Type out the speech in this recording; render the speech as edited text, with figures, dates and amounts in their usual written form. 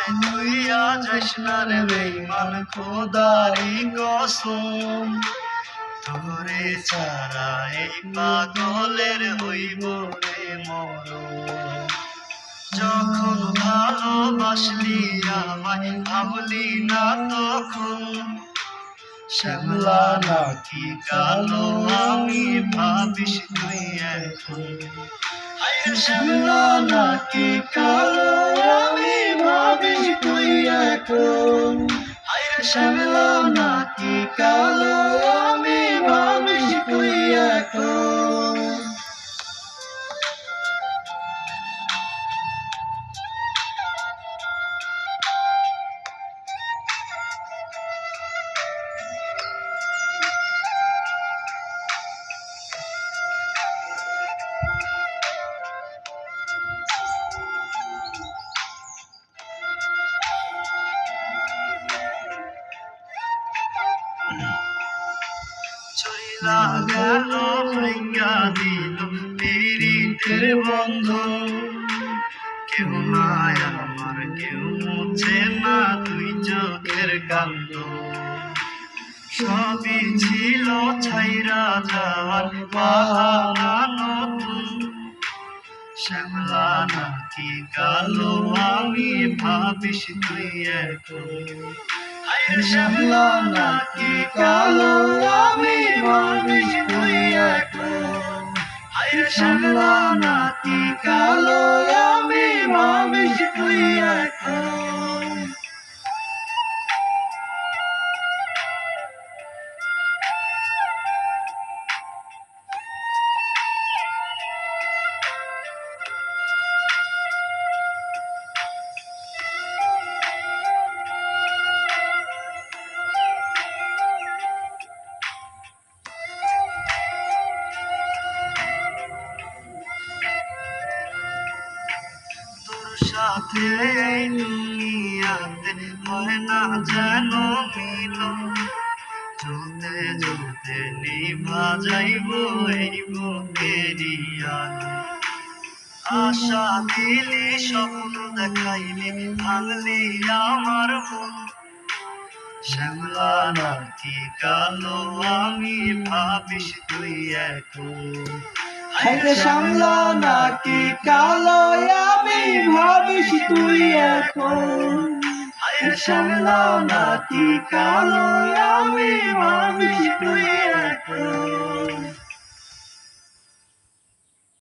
তুইয়া যাস না রে বেঈমান খোদারি কসম তোরে ছাড়া এই পাগলের হইব রে মরণ যখন ভালোবাসলি আমায় ভাবলি না তখন শ্যামলা নাকি কালো আমি ভাবিস তুই এখন শ্যামলা নাকি কালো আমি ভাবিস তুই এখন শ্যামলা নাকি কালো আমি ভাবিস তুই এখন চইলা গেল ভাইয়া দিল পীড়িতের বন্ধন কেউ নাই আমার কেউ মুছে না তুই চোখের কান্দ সবই ছিল ছাইরা যাওয়ার বাহানা নতুন শ্যামলা নাকি কালো আমি ভাবিস তুই এখন শ্যামলা নাকি কালো আমি ভাবিস তুই এখন শ্যামলা নাকি কালো আমি ভাবিস তুই এখন সাথে এই দুনিয়াতে হয় না যেন মিল চলতে চলতে নিভা যাইব এই বুকেরই আলো আশা দিলি স্বপ্ন দেখাইলি ভাঙলি আমার মন শ্যামলা নাকি কালো আমি ভাবিস তুই এখন শ্যামলা নাকি কালো আমি ভাবিস তুই এখন শ্যামলা নাকি কালো আমি ভাবিস তুই